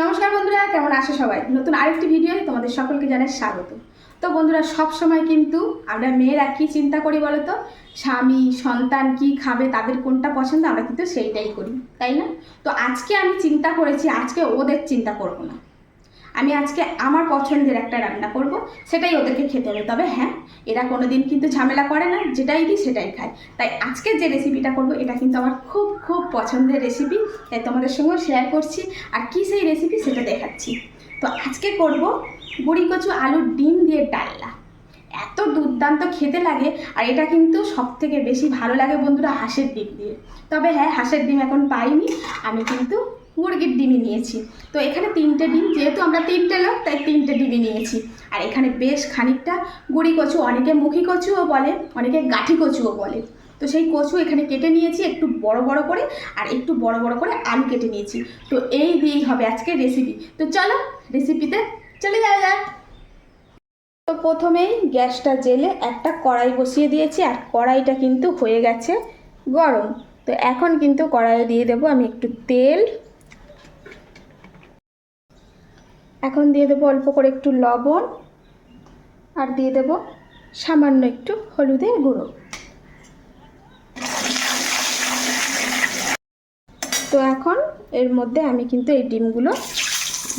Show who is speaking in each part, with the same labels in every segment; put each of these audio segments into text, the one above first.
Speaker 1: নমস্কার বন্ধুরা, কেমন আছো সবাই? নতুন আরেকটি ভিডিও তোমাদের সকলকে জানাই স্বাগত। তো বন্ধুরা, সব সময় কিন্তু আমরা মেয়েরা কি চিন্তা করি বলো তো? স্বামী সন্তান কি খাবে, তাদের কোনটা পছন্দ, আমরা কিন্তু সেইটাই করি, তাই না? তো আজকে আমি চিন্তা করেছি, আজকে ওদের চিন্তা করব না। আমি আজকে আমার পছন্দের একটা রান্না করব, সেটাই ওদেরকে খেতে হবে। তবে হ্যাঁ, এরা কোনোদিন কিন্তু ঝামেলা করে না, যেটাই দিই সেটাই খায়। তাই আজকে যে রেসিপিটা করব, এটা কিন্তু আমার খুব খুব পছন্দের রেসিপি, তাই তোমাদের সঙ্গেও শেয়ার করছি। আর কি সেই রেসিপি সেটা দেখাচ্ছি। তো আজকে করব বড়ি কচু আলুর ডিম দিয়ে ডালনা। এত দুর্দান্ত খেতে লাগে। আর এটা কিন্তু সব থেকে বেশি ভালো লাগে বন্ধুরা হাঁসের ডিম দিয়ে। তবে হ্যাঁ, হাঁসের ডিম এখন পাইনি, আমি কিন্তু মুরগির ডিমই নিয়েছি। তো এখানে 3টে ডিম, যেহেতু আমরা 3টে লোক তাই 3টে ডিমই নিয়েছি। আর এখানে বেশ খানিকটা গুঁড়ি কচু, অনেকে মুখি কচুও বলে, অনেকে গাঠি কচুও বলে। তো সেই কচু এখানে কেটে নিয়েছি একটু বড় বড় করে, আর একটু বড় বড় করে আলু কেটে নিয়েছি। তো এই দিয়েই হবে আজকের রেসিপি। তো চলো রেসিপিতে চলে যাওয়া যাক। তো প্রথমেই গ্যাসটা জেলে একটা কড়াই বসিয়ে দিয়েছি, আর কড়াইটা কিন্তু হয়ে গেছে গরম। তো এখন কিন্তু কড়াইয়ে দিয়ে দেবো আমি একটু তেল। এখন দিয়ে দেবো অল্প করে একটু লবণ, আর দিয়ে দেবো সামান্য একটু হলুদের গুঁড়ো। তো এখন এর মধ্যে আমি কিন্তু এই ডিমগুলো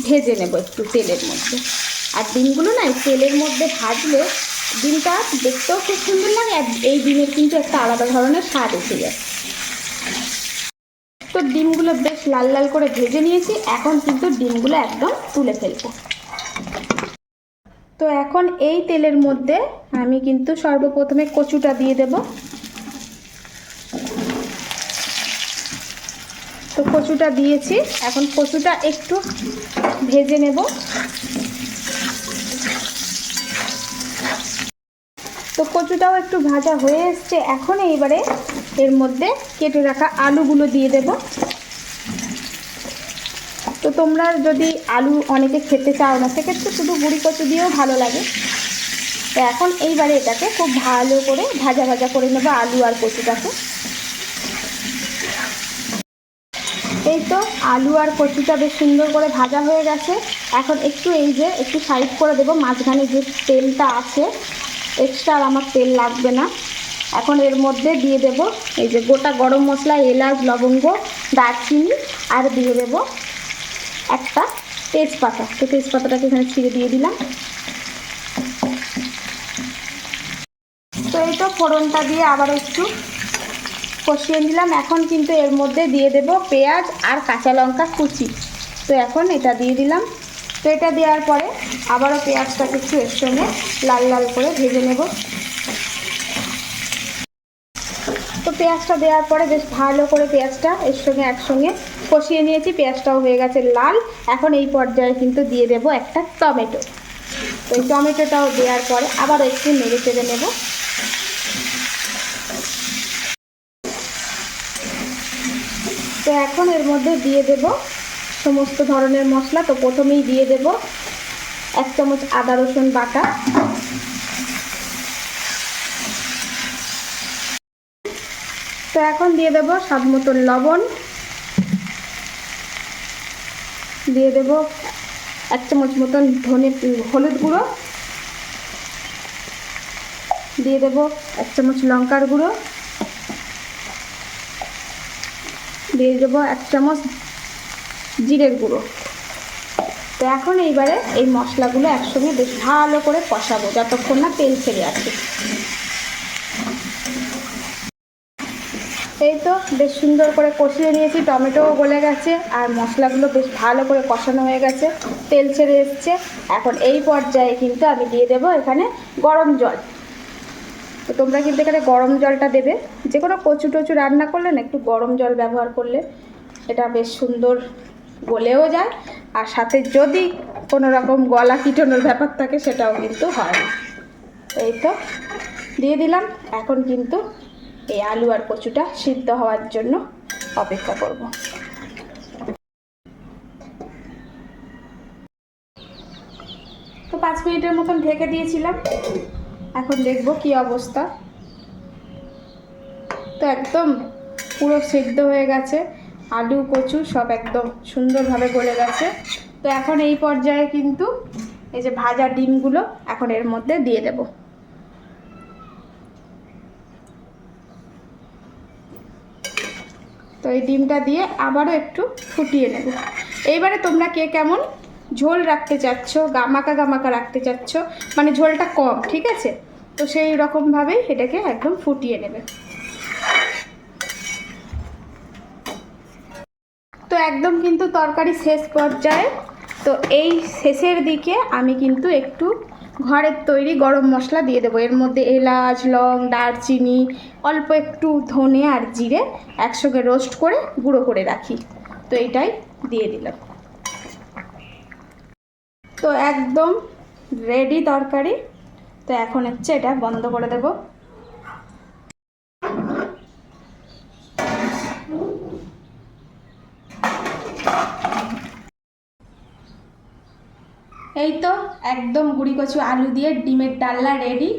Speaker 1: ভেজে নেব একটু তেলের মধ্যে। আর ডিমগুলো না এই তেলের মধ্যে ভাজলে ডিমটা দেখতেও খুব সুন্দর লাগে, আর এই ডিমের কিন্তু একটা আলাদা ধরনের স্বাদ এসে যায়। তো ডিমগুলো বেশ লাল লাল করে ভেজে নিয়েছি, এখন কিন্তু ডিমগুলো একদম তুলে ফেলবো। তো এখন এই তেলের মধ্যে আমি কিন্তু সর্বপ্রথমে কচুটা দিয়ে দেব। তো কচুটা দিয়েছি, এখন কচুটা একটু ভেজে নেব। তো কচুটাও একটু ভাজা হয়ে এসছে, এখন এইবারে এর মধ্যে কেটে রাখা আলুগুলো দিয়ে দেব। তো তোমরা যদি আলু অনেকে খেতে চাও না, সেক্ষেত্রে শুধু গুঁড়ি কচু দিয়েও ভালো লাগে। তো এখন এইবারে এটাকে খুব ভালো করে ভাজা ভাজা করে নেবো আলু আর কচুটাকে। এই তো আলু আর কচুটা বেশ সুন্দর করে ভাজা হয়ে গেছে। এখন একটু এই যে একটু সাইড করে দেবো, মাঝখানে যে তেলটা আছে এক্সট্রা আর আমার তেল লাগবে না। এখন এর মধ্যে দিয়ে দেব এই যে গোটা গরম মশলা, এলাচ, লবঙ্গ, দারচিনি, আর দিয়ে দেব একটা তেজপাতা। তো তেজপাতাটাকে এখানে ছিঁড়ে দিয়ে দিলাম। তো এই তো ফোড়নটা দিয়ে আবার একটু কষিয়ে নিলাম। এখন কিন্তু এর মধ্যে দিয়ে দেব পেঁয়াজ আর কাঁচা লঙ্কা কুচি। তো এখন এটা দিয়ে দিলাম। তো এটা দেওয়ার পরে আবারও পেঁয়াজটাকে একটু এর সঙ্গে লাল লাল করে ভেজে নেব। তো পেঁয়াজটা দেওয়ার পরে বেশ ভালো করে পেঁয়াজটা এর সঙ্গে একসঙ্গে কষিয়ে নিয়েছি, পেঁয়াজটাও হয়ে গেছে লাল। এখন এই পর্যায়ে কিন্তু দিয়ে দেব একটা টমেটো। তো এই টমেটোটাও দেওয়ার পরে আবার একটু নেড়ে চেড়ে নেব। তো এখন এর মধ্যে দিয়ে দেব সমস্ত ধরনের মশলা। তো প্রথমেই দিয়ে দেব 1 চামচ আদা রসুন বাটা, তো এখন দিয়ে দেব স্বাদ মতন লবণ, দিয়ে দেব 1 চামচ মতন হলুদ গুঁড়ো, দিয়ে দেব 1 চামচ লঙ্কার গুঁড়ো, দিয়ে দেবো 1 চামচ জিরের গুঁড়ো। তো এখন এইবারে এই মশলাগুলো একসঙ্গে বেশ ভালো করে কষাবো যতক্ষণ না তেল ছেড়ে আসে। এই তো বেশ সুন্দর করে কষিয়ে নিয়েছি, টমেটোও গলে গেছে আর মশলাগুলো বেশ ভালো করে কষানো হয়ে গেছে, তেল ছেড়ে এসছে। এখন এই পর্যায়ে কিন্তু আমি দিয়ে দেবো এখানে গরম জল। তো তোমরা কিন্তু এখানে গরম জলটা দেবে, যে কোনো কচু টচু রান্না করলে না একটু গরম জল ব্যবহার করলে এটা বেশ সুন্দর গলেও যায়, আর সাথে যদি কোনো রকম গলা কিটানোর ব্যাপার থাকে সেটাও কিন্তু হয় না। এই তো দিয়ে দিলাম। এখন কিন্তু এই আলু আর কচুটা সিদ্ধ হওয়ার জন্য অপেক্ষা করব। তো 5 মিনিটের মতন ঢেকে দিয়েছিলাম, এখন দেখব কি অবস্থা। তো একদম পুরো সিদ্ধ হয়ে গেছে, আলু কচু সব একদম সুন্দরভাবে গলে গেছে। তো এখন এই পর্যায়ে কিন্তু এই যে ভাজা ডিমগুলো এখন এর মধ্যে দিয়ে দেব। তো এই ডিমটা দিয়ে আবারও একটু ফুটিয়ে নেব। এইবারে তোমরা কে কেমন ঝোল রাখতে চাচ্ছ, গামাকা গামাকা রাখতে চাচ্ছ, মানে ঝোলটা কম, ঠিক আছে, তো সেই রকমভাবেই এটাকে একদম ফুটিয়ে নেবে। তো একদম কিন্তু তরকারি শেষ পর্যায়ে। তো এই শেষের দিকে আমি কিন্তু একটু ঘরের তৈরি গরম মশলা দিয়ে দেবো। এর মধ্যে এলাচ, লং, দারচিনি, অল্প একটু ধনে আর জিরে একসঙ্গে রোস্ট করে গুঁড়ো করে রাখি। তো এইটাই দিয়ে দিলাম। তো একদম রেডি তরকারি। তো এখন হচ্ছে এটা বন্ধ করে দেব। এই তো একদম গুঁড়ি কচু আলু দিয়ে ডিমের ডালনা রেডি।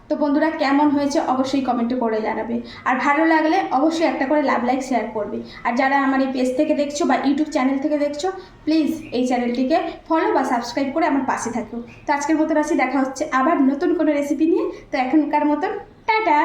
Speaker 1: তো বন্ধুরা কেমন হয়েছে অবশ্যই কমেন্টে করে জানাবে, আর ভালো লাগলে অবশ্যই একটা করে লাভ লাইক শেয়ার করবে। আর যারা আমার এই পেজ থেকে দেখছো বা ইউটিউব চ্যানেল থেকে দেখছো, প্লিজ এই চ্যানেলটিকে ফলো বা সাবস্ক্রাইব করে আমার পাশে থাকো। তো আজকের মতো রাশি দেখা হচ্ছে আবার নতুন কোনো রেসিপি নিয়ে। তো এখনকার মতন টাটা।